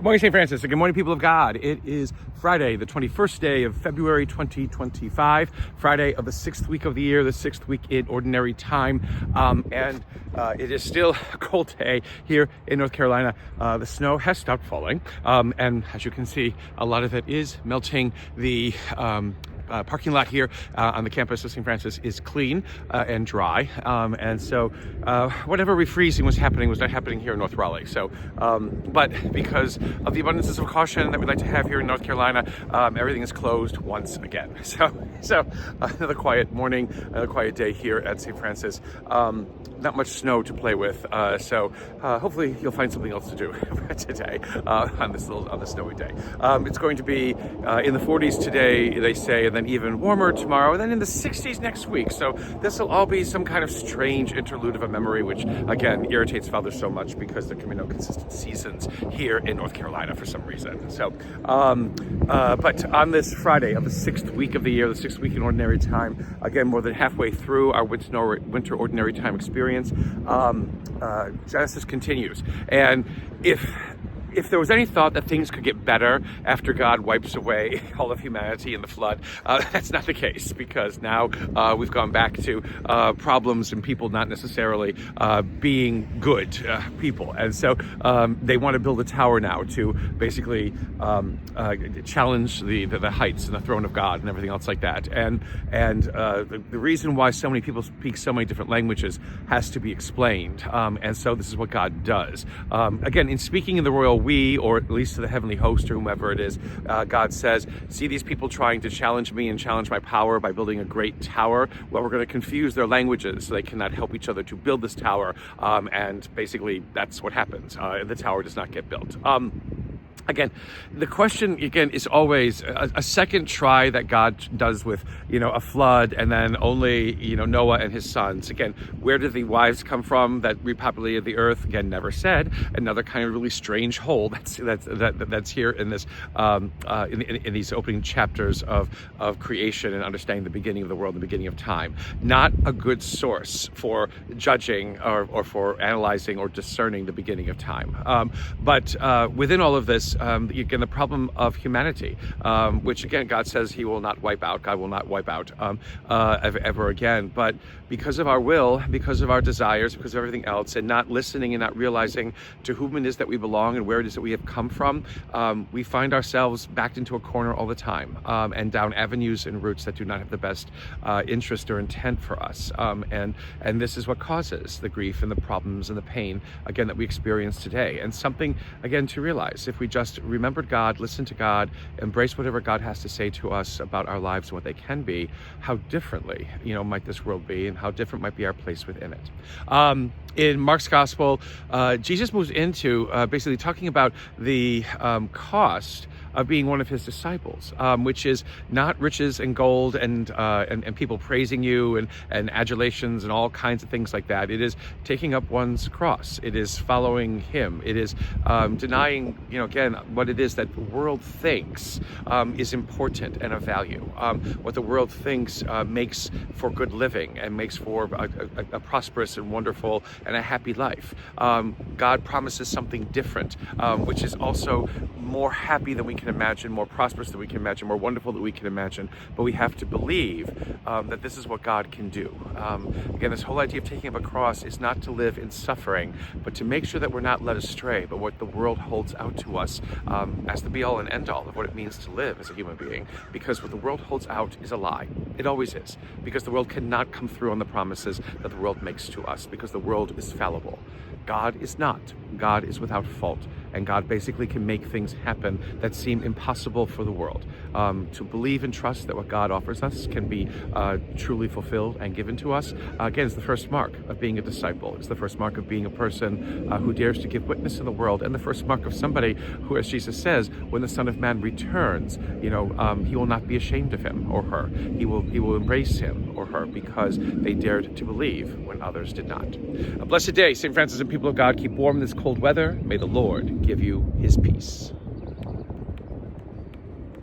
morning, St. Francis, and good morning, people of God. It is Friday, the 21st day of February 2025, Friday of the 6th week of the year, the 6th week in Ordinary Time, and it is still a cold day here in North Carolina. The snow has stopped falling, and as you can see, a lot of it is melting. The parking lot here on the campus of St. Francis is clean and dry, and so whatever refreezing was happening was not happening here in North Raleigh. So, but because of the abundances of caution that we like to have here in North Carolina, everything is closed once again. So another quiet morning, another quiet day here at St. Francis. Not much snow to play with, so hopefully you'll find something else to do today on this snowy day. It's going to be in the 40s today, they say, and then even warmer tomorrow, and then in the 60s next week. So this will all be some kind of strange interlude of a memory, which again irritates Father so much because there can be no consistent seasons here in North Carolina for some reason. So, but on this Friday of the 6th week of the year, the 6th week in Ordinary Time, again more than halfway through our winter Ordinary Time experience, Genesis continues. And if there was any thought that things could get better after God wipes away all of humanity in the flood, that's not the case, because now we've gone back to problems and people not necessarily being good people. And so they want to build a tower now to basically challenge the heights and the throne of God and everything else like that. And the reason why so many people speak so many different languages has to be explained. And so this is what God does. Again, in speaking in the royal we, or at least to the heavenly host or whomever it is, God says, see these people trying to challenge me and challenge my power by building a great tower. Well, we're going to confuse their languages so they cannot help each other to build this tower. And basically that's what happens. The tower does not get built. Again, the question is always a second try that God does with, a flood, and then only, Noah and his sons. Again, where did the wives come from that repopulated the earth? Again, never said. Another kind of really strange hole that's here in this in these opening chapters of creation and understanding the beginning of the world, the beginning of time. Not a good source for judging or for analyzing or discerning the beginning of time. But within all of this, again, the problem of humanity, which again, God says he will not wipe out. God will not wipe out ever again. But because of our will, because of our desires, because of everything else, and not listening and not realizing to whom it is that we belong and where it is that we have come from, we find ourselves backed into a corner all the time, and down avenues and routes that do not have the best interest or intent for us. And this is what causes the grief and the problems and the pain, again, that we experience today. And something, again, to realize, if we just remembered God, listen to God, embrace whatever God has to say to us about our lives and what they can be, how differently, might this world be, and how different might be our place within it. In Mark's Gospel, Jesus moves into basically talking about the cost of being one of his disciples, which is not riches and gold and people praising you and adulations and all kinds of things like that. It is taking up one's cross. It is following him. It is denying, again, what it is that the world thinks is important and of value. What the world thinks makes for good living and makes for a prosperous and wonderful and a happy life. God promises something different, which is also more happy than we can imagine, more prosperous than we can imagine, more wonderful than we can imagine. But we have to believe that this is what God can do. Again, this whole idea of taking up a cross is not to live in suffering, but to make sure that we're not led astray by what the world holds out to us as the be-all and end-all of what it means to live as a human being. Because what the world holds out is a lie. It always is. Because the world cannot come through on the promises that the world makes to us, because the world is fallible. God is not. God is without fault. And God basically can make things happen that seem impossible for the world. To believe and trust that what God offers us can be truly fulfilled and given to us, again, is the first mark of being a disciple. It's the first mark of being a person who dares to give witness in the world, and the first mark of somebody who, as Jesus says, when the Son of Man returns, he will not be ashamed of him or her. He will embrace him or her because they dared to believe when others did not. A blessed day, St. Francis and people of God. Keep warm in this cold weather. May the Lord give you his peace.